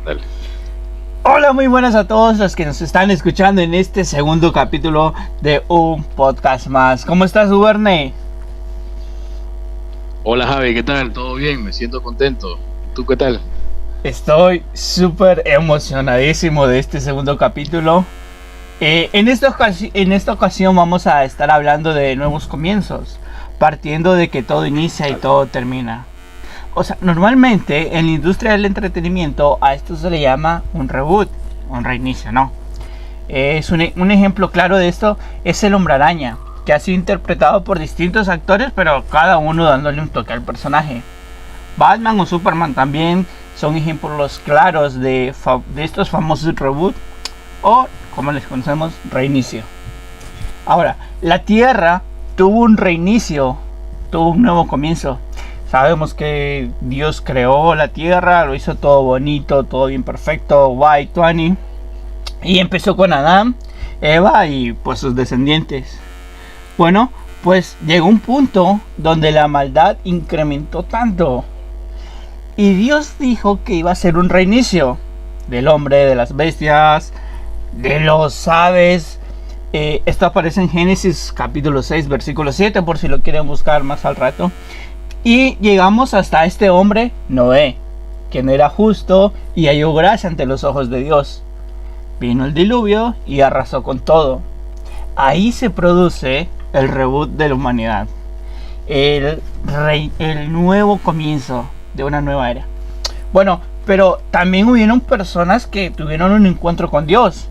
Dale. Hola, muy buenas a todos los que nos están escuchando en este segundo capítulo de un podcast más. ¿Cómo estás, Uberne? Hola Javi, ¿qué tal? ¿Todo bien? Me siento contento. ¿Tú qué tal? Estoy súper emocionadísimo de este segundo capítulo. En esta ocasión vamos a estar hablando de nuevos comienzos, partiendo de que todo inicia y Dale. todo termina. O sea, normalmente en la industria del entretenimiento a esto se le llama un reboot, un reinicio, ¿no? Un ejemplo claro de esto es el Hombre Araña, que ha sido interpretado por distintos actores, pero cada uno dándole un toque al personaje. Batman o Superman también son ejemplos claros de estos famosos reboot o, como les conocemos, reinicio. Ahora, la Tierra tuvo un reinicio, tuvo un nuevo comienzo. Sabemos que Dios creó la Tierra, lo hizo todo bonito, todo bien perfecto, guay, tuani. Y empezó con Adán, Eva y pues sus descendientes. Bueno, pues llegó un punto donde la maldad incrementó tanto. Y Dios dijo que iba a ser un reinicio del hombre, de las bestias, de los aves. Esto aparece en Génesis capítulo 6, versículo 7, por si lo quieren buscar más al rato. Y llegamos hasta este hombre, Noé, quien era justo y halló gracia ante los ojos de Dios. Vino el diluvio y arrasó con todo. Ahí se produce el reboot de la humanidad. El nuevo comienzo de una nueva era. Bueno, pero también hubieron personas que tuvieron un encuentro con Dios.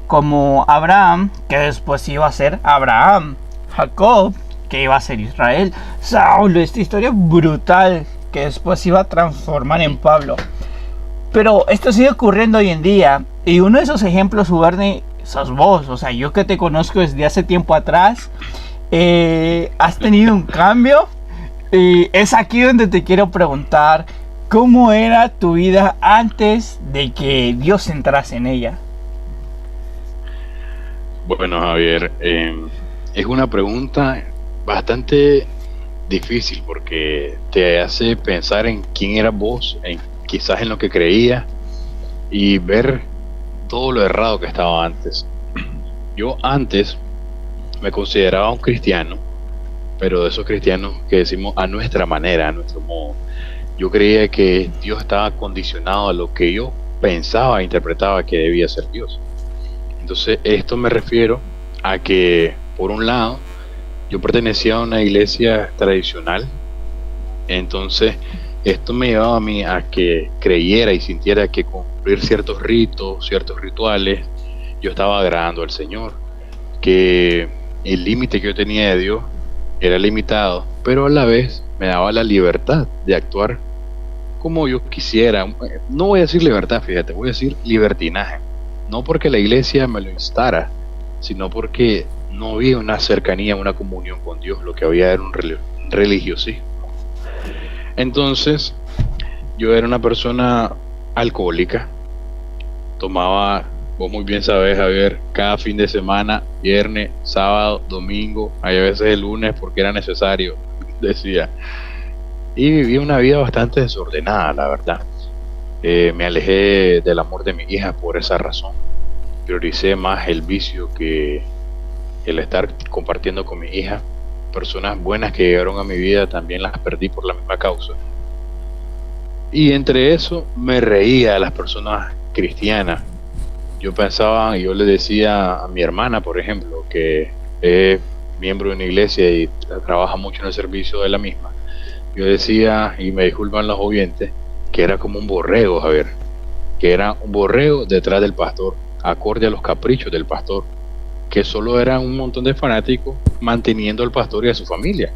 Como Abraham, que después iba a ser Abraham. Jacob, que iba a ser Israel. Saulo, esta historia brutal que después iba a transformar en Pablo. Pero esto sigue ocurriendo hoy en día. Y uno de esos ejemplos, Uberne, sos vos. O sea, yo que te conozco desde hace tiempo atrás. Has tenido un cambio. Y es aquí donde te quiero preguntar. ¿Cómo era tu vida antes de que Dios entrase en ella? Bueno, Javier, es una pregunta bastante difícil porque te hace pensar en quién eras vos, quizás en lo que creías y ver todo lo errado que estaba antes. Yo antes me consideraba un cristiano, pero de esos cristianos que decimos a nuestra manera, a nuestro modo. Yo creía que Dios estaba condicionado a lo que yo pensaba e interpretaba que debía ser Dios. Entonces, esto me refiero a que, por un lado, yo pertenecía a una iglesia tradicional, entonces esto me llevaba a mí a que creyera y sintiera que cumplir ciertos ritos, ciertos rituales, yo estaba agradando al Señor, que el límite que yo tenía de Dios era limitado, pero a la vez me daba la libertad de actuar como yo quisiera. No voy a decir libertad, fíjate, voy a decir libertinaje. No porque la iglesia me lo instara, sino porque no había una cercanía, una comunión con Dios, lo que había era un religiosismo. Entonces, yo era una persona alcohólica, tomaba, vos muy bien sabés, Javier, cada fin de semana, viernes, sábado, domingo, hay a veces el lunes porque era necesario, decía. Y vivía una vida bastante desordenada, la verdad. Me alejé del amor de mi hija por esa razón. Prioricé más el vicio que el estar compartiendo con mi hija. Personas buenas que llegaron a mi vida también las perdí por la misma causa. Y entre eso me reía de las personas cristianas. Yo pensaba, y yo le decía a mi hermana, por ejemplo, que es miembro de una iglesia y trabaja mucho en el servicio de la misma. Yo decía, y me disculpan los oyentes, que era como un borrego, Javier, que era un borrego detrás del pastor, acorde a los caprichos del pastor, que solo eran un montón de fanáticos manteniendo al pastor y a su familia.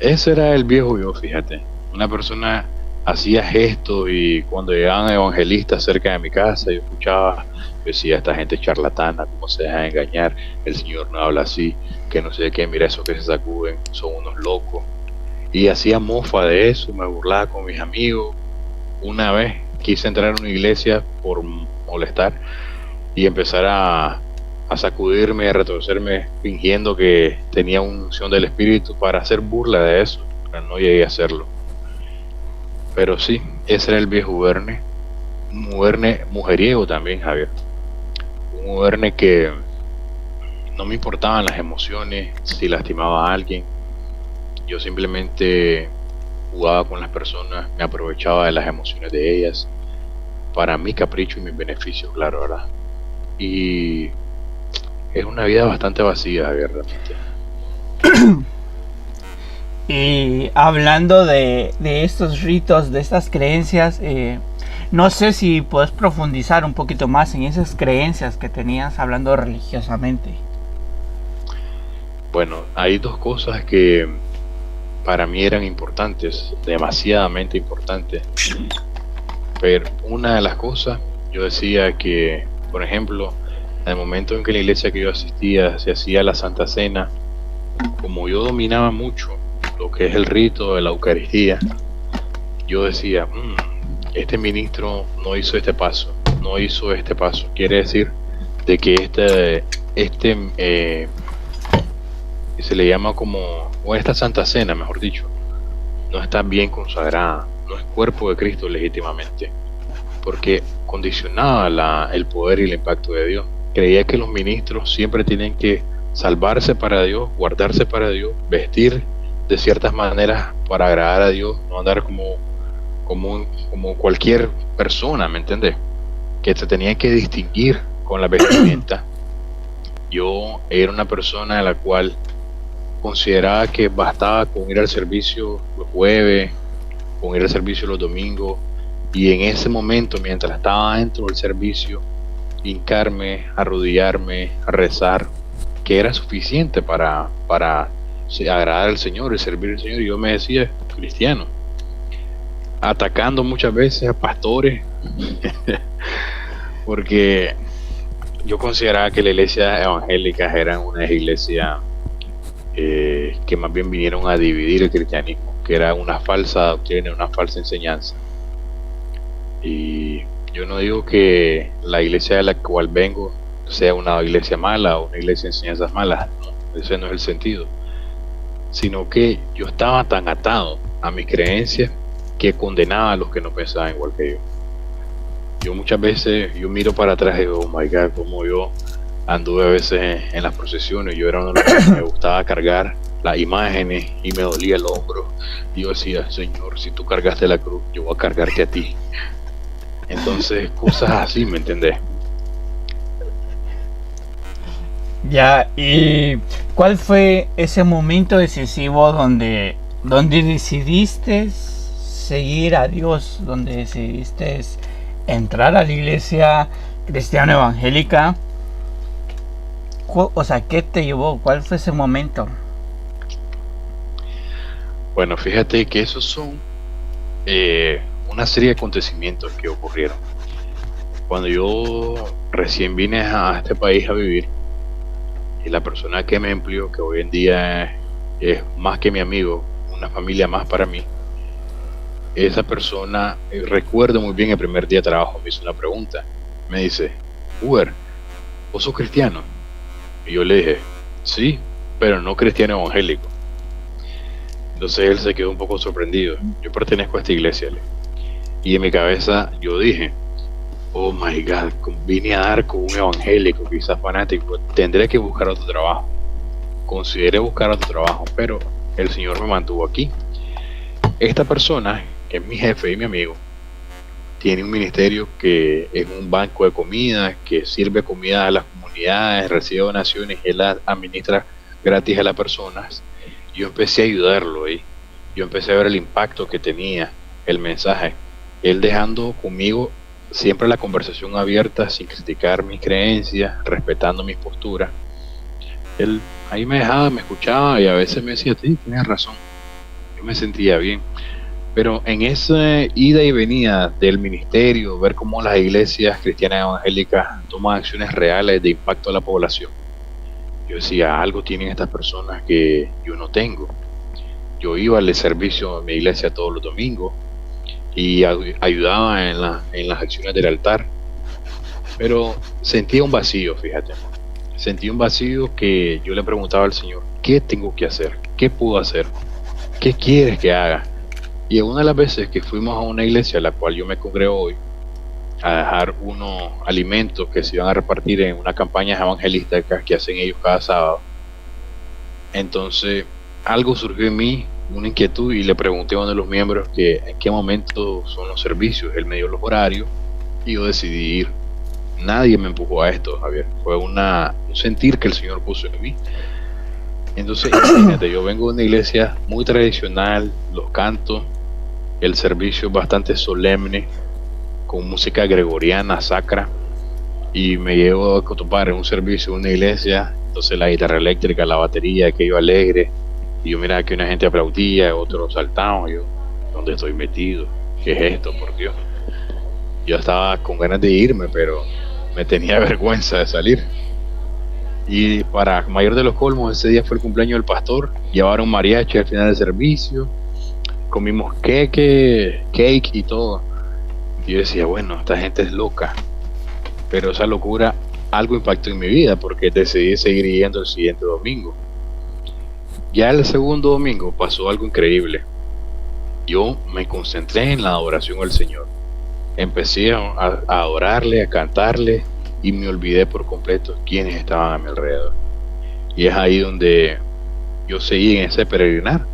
Ese era el viejo yo, fíjate. Una persona hacía gestos y cuando llegaban evangelistas cerca de mi casa, yo escuchaba, yo decía, esta gente es charlatana, cómo se deja engañar, el Señor no habla así, que no sé qué, mira esos que se sacuden, son unos locos. Y hacía mofa de eso, me burlaba con mis amigos. Una vez quise entrar a una iglesia por molestar y empezar a sacudirme, a retorcerme, fingiendo que tenía unción del Espíritu para hacer burla de eso, pero no llegué a hacerlo. Pero sí, ese era el viejo Verne. un Muerne mujeriego también, Javier. Un Muerne que no me importaban las emociones, si lastimaba a alguien. Yo simplemente jugaba con las personas, me aprovechaba de las emociones de ellas, para mi capricho y mi beneficio, claro, ¿verdad? Y es una vida bastante vacía, Javier, realmente. Y hablando de estos ritos, de estas creencias, no sé si puedes profundizar un poquito más en esas creencias que tenías hablando religiosamente. Bueno, hay dos cosas que para mí eran importantes, demasiadamente importantes. Pero una de las cosas, yo decía que, por ejemplo, en el momento en que la iglesia que yo asistía se hacía la Santa Cena, como yo dominaba mucho lo que es el rito de la Eucaristía, yo decía, este ministro no hizo este paso, no hizo este paso. Quiere decir de que se le llama como, o esta Santa Cena, mejor dicho, no está bien consagrada, no es cuerpo de Cristo legítimamente, porque condicionaba el poder y el impacto de Dios. Creía que los ministros siempre tienen que salvarse para Dios, guardarse para Dios, vestir de ciertas maneras para agradar a Dios, no andar como cualquier persona, ¿me entiendes? Que se tenía que distinguir con la vestimenta. Yo era una persona a la cual consideraba que bastaba con ir al servicio los jueves, con ir al servicio los domingos, y en ese momento, mientras estaba dentro del servicio, hincarme, arrodillarme, a rezar, que era suficiente para agradar al Señor y servir al Señor. Y yo me decía cristiano, atacando muchas veces a pastores, porque yo consideraba que las iglesias evangélicas eran una iglesia que más bien vinieron a dividir el cristianismo, que era una falsa doctrina, una falsa enseñanza. Y yo no digo que la iglesia de la cual vengo sea una iglesia mala o una iglesia de enseñanzas malas, no, ese no es el sentido, sino que yo estaba tan atado a mis creencias que condenaba a los que no pensaban igual que yo. Yo muchas veces, yo miro para atrás y digo, oh my God, como yo anduve a veces en las procesiones. Yo era uno de los que me gustaba cargar las imágenes y me dolía el hombro. Y yo decía, Señor, si tú cargaste la cruz, yo voy a cargarte a ti. Entonces, cosas así, ¿me entendés? Ya, ¿y cuál fue ese momento decisivo donde decidiste seguir a Dios, donde decidiste entrar a la iglesia cristiana evangélica? O sea, ¿qué te llevó? ¿Cuál fue ese momento? Bueno, fíjate que esos son una serie de acontecimientos que ocurrieron. Cuando yo recién vine a este país a vivir, y la persona que me empleó, que hoy en día es más que mi amigo, una familia más para mí, esa persona, recuerdo muy bien el primer día de trabajo, me hizo una pregunta. Me dice, Uber, ¿vos sos cristiano? Y yo le dije, sí, pero no cristiano evangélico. Entonces él se quedó un poco sorprendido. Yo pertenezco a esta iglesia. Y en mi cabeza yo dije, oh my God, vine a dar con un evangélico, quizás fanático, tendré que buscar otro trabajo. Consideré buscar otro trabajo, pero el Señor me mantuvo aquí. Esta persona, que es mi jefe y mi amigo, tiene un ministerio que es un banco de comida, que sirve comida a las comunidades, recibe donaciones y él la administra gratis a las personas. Yo empecé a ayudarlo ahí. Yo empecé a ver el impacto que tenía el mensaje. Él dejando conmigo siempre la conversación abierta, sin criticar mis creencias, respetando mis posturas. Él ahí me dejaba, me escuchaba y a veces me decía, sí, tienes razón. Yo me sentía bien. Pero en esa ida y venida del ministerio, ver cómo las iglesias cristianas evangélicas toman acciones reales de impacto a la población, yo decía, algo tienen estas personas que yo no tengo. Yo iba al servicio de mi iglesia todos los domingos y ayudaba en las acciones del altar, pero sentía un vacío, fíjate. Sentí un vacío que yo le preguntaba al Señor, ¿qué tengo que hacer? ¿Qué puedo hacer? ¿Qué quieres que haga? Y una de las veces que fuimos a una iglesia a la cual yo me congrego hoy, a dejar unos alimentos que se iban a repartir en una campaña evangelística que hacen ellos cada sábado. Entonces, algo surgió en mí, una inquietud, y le pregunté a uno de los miembros que en qué momento son los servicios. Él me dio los horarios y yo decidí ir. Nadie me empujó a esto, Javier. Fue un sentir que el Señor puso en mí. Entonces, imagínate, yo vengo de una iglesia muy tradicional, los cantos, el servicio es bastante solemne, con música gregoriana, sacra, y me llevo a topar en un servicio de una iglesia, entonces la guitarra eléctrica, la batería, aquello alegre, y yo miraba que una gente aplaudía, otros saltaban, yo, ¿dónde estoy metido? ¿Qué es esto, por Dios? Yo estaba con ganas de irme, pero me tenía vergüenza de salir. Y para mayor de los colmos, ese día fue el cumpleaños del pastor, llevaron mariachi al final del servicio, comimos cake y todo. Y yo decía, bueno, esta gente es loca, pero esa locura algo impactó en mi vida porque decidí seguir yendo el siguiente domingo. Ya el segundo domingo pasó algo increíble. Yo me concentré en la adoración al Señor. Empecé a adorarle, a cantarle, y me olvidé por completo quiénes estaban a mi alrededor. Y es ahí donde yo seguí en ese peregrinar,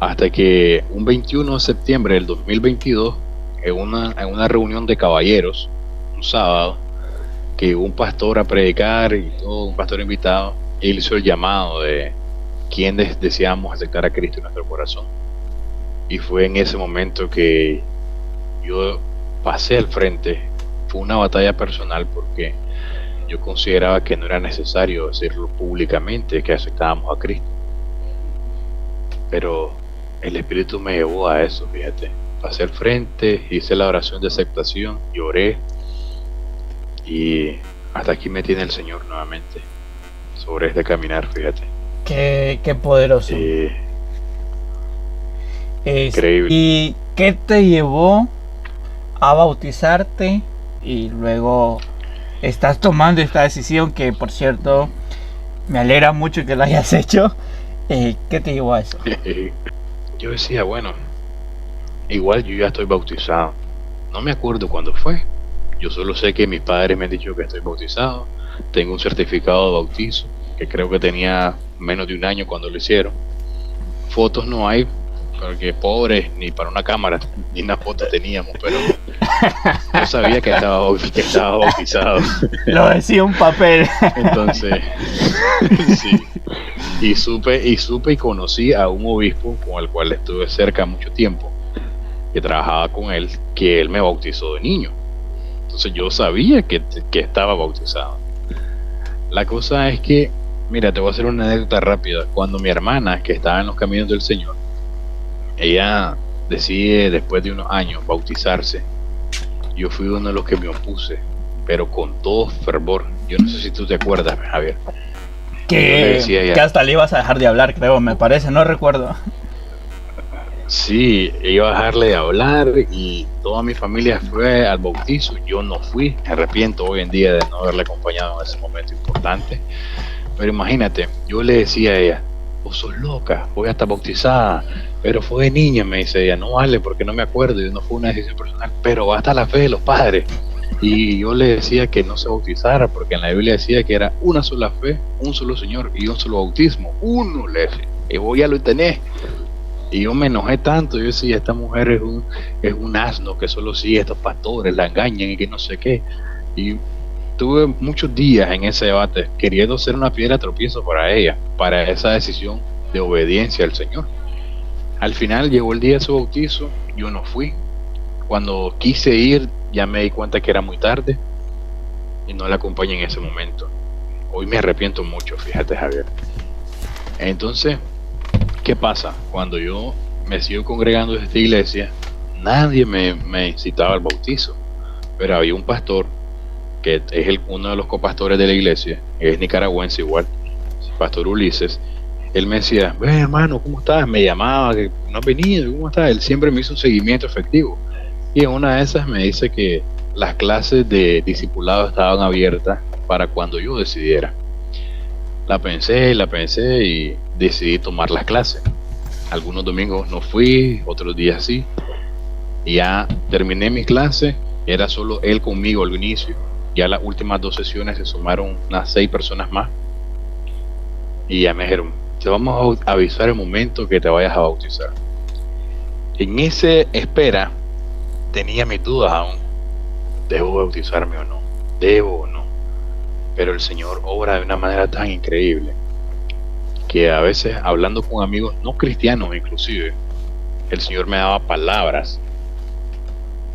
hasta que un 21 de septiembre del 2022, en una reunión de caballeros, un sábado, que un pastor a predicar y todo, un pastor invitado, él hizo el llamado de quienes deseamos aceptar a Cristo en nuestro corazón. Y fue en ese momento que yo pasé al frente. Fue una batalla personal porque yo consideraba que no era necesario decirlo públicamente que aceptábamos a Cristo, pero el Espíritu me llevó a eso, fíjate. Pasé al frente, hice la oración de aceptación, lloré, y hasta aquí me tiene el Señor nuevamente sobre este caminar, fíjate. Qué poderoso. Increíble. ¿Y qué te llevó a bautizarte y luego estás tomando esta decisión, que por cierto me alegra mucho que lo hayas hecho? ¿Qué te llevó a eso? Yo decía, bueno, igual yo ya estoy bautizado. No me acuerdo cuándo fue. Yo solo sé que mis padres me han dicho que estoy bautizado. Tengo un certificado de bautizo que creo que tenía menos de un año cuando lo hicieron. Fotos no hay, porque pobres, ni para una cámara ni una foto teníamos, pero yo sabía que estaba bautizado. Lo decía un papel. Entonces, sí. Y supe y conocí a un obispo con el cual estuve cerca mucho tiempo, que trabajaba con él, que él me bautizó de niño. Entonces yo sabía que estaba bautizado. La cosa es que, mira, te voy a hacer una anécdota rápida. Cuando mi hermana, que estaba en los caminos del Señor, ella decide después de unos años bautizarse, yo fui uno de los que me opuse, pero con todo fervor. Yo no sé si tú te acuerdas, Javier. Que hasta le ibas a dejar de hablar, creo, me parece, no recuerdo. Sí, iba a dejarle de hablar y toda mi familia fue al bautizo. Yo no fui, me arrepiento hoy en día de no haberle acompañado en ese momento importante. Pero imagínate, yo le decía a ella, vos sos loca, voy a estar bautizada, pero fue de niña, me dice ella. No vale, porque no me acuerdo y no fue una decisión personal, pero basta la fe de los padres. Y yo le decía que no se bautizara, porque en la Biblia decía que era una sola fe, un solo Señor y un solo bautismo. Uno, le decía, y vos ya lo tenés. Y yo me enojé tanto, yo decía, esta mujer es un asno que solo sigue a estos pastores, la engañan y que no sé qué. Y tuve muchos días en ese debate queriendo ser una piedra de tropiezo para ella, para esa decisión de obediencia al Señor. Al final llegó el día de su bautizo, yo no fui. Cuando quise ir, ya me di cuenta que era muy tarde y no la acompañé en ese momento. Hoy me arrepiento mucho, fíjate, Javier. Entonces, ¿qué pasa? Cuando yo me sigo congregando en esta iglesia, nadie me incitaba al bautizo, pero había un pastor que es uno de los copastores de la iglesia, es nicaragüense igual, pastor Ulises. Él me decía, ven hermano, ¿cómo estás? Me llamaba, que no has venido, ¿cómo estás? Él siempre me hizo un seguimiento efectivo. Y en una de esas me dice que las clases de discipulado estaban abiertas para cuando yo decidiera. La pensé y decidí tomar las clases. Algunos domingos no fui, otros días sí. Y ya terminé mis clases Era solo él conmigo al inicio. Ya las últimas 2 sesiones se sumaron unas 6 personas más. Y ya me dijeron, te vamos a avisar el momento que te vayas a bautizar. En ese espera tenía mis dudas aún. ¿Debo bautizarme o no? ¿Debo o no? Pero el Señor obra de una manera tan increíble que a veces, hablando con amigos no cristianos inclusive, el Señor me daba palabras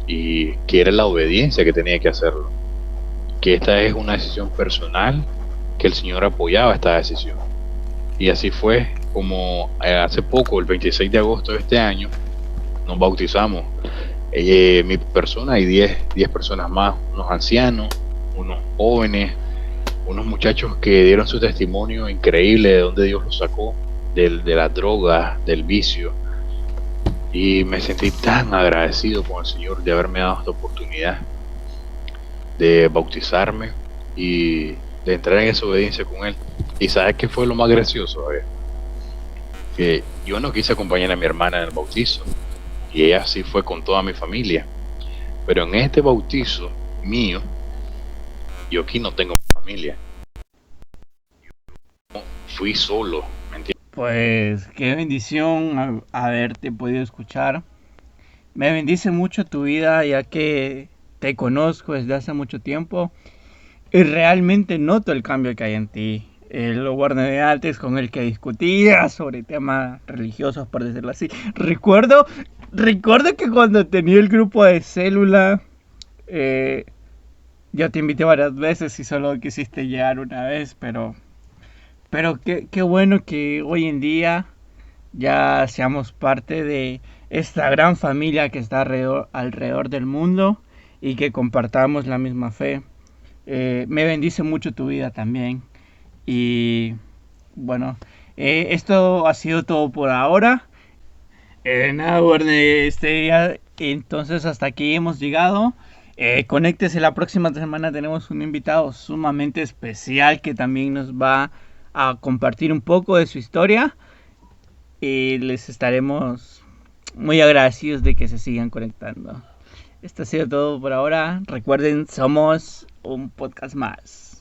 y que era la obediencia que tenía que hacerlo, que esta es una decisión personal, que el Señor apoyaba esta decisión. Y así fue como hace poco, el 26 de agosto de este año, nos bautizamos. Mi persona y 10 personas más, unos ancianos, unos jóvenes, unos muchachos que dieron su testimonio increíble de dónde Dios los sacó, de la droga, del vicio. Y me sentí tan agradecido con el Señor de haberme dado esta oportunidad de bautizarme y de entrar en esa obediencia con Él. Y ¿sabes qué fue lo más gracioso? Que yo no quise acompañar a mi hermana en el bautizo, y ella sí fue con toda mi familia. Pero en este bautizo mío, yo aquí no tengo familia. Yo fui solo, ¿me entiendes? Pues qué bendición haberte podido escuchar. Me bendice mucho tu vida, ya que te conozco desde hace mucho tiempo y realmente noto el cambio que hay en ti. El Warner de antes con el que discutía sobre temas religiosos, por decirlo así. Recuerdo que cuando tenía el grupo de célula, yo te invité varias veces y solo quisiste llegar una vez, pero qué bueno que hoy en día ya seamos parte de esta gran familia que está alrededor del mundo y que compartamos la misma fe. Me bendice mucho tu vida también. Y bueno, esto ha sido todo por ahora. Nada, Warner, entonces hasta aquí hemos llegado. Conéctese, la próxima semana tenemos un invitado sumamente especial que también nos va a compartir un poco de su historia. Y les estaremos muy agradecidos de que se sigan conectando. Esto ha sido todo por ahora. Recuerden, somos un podcast más.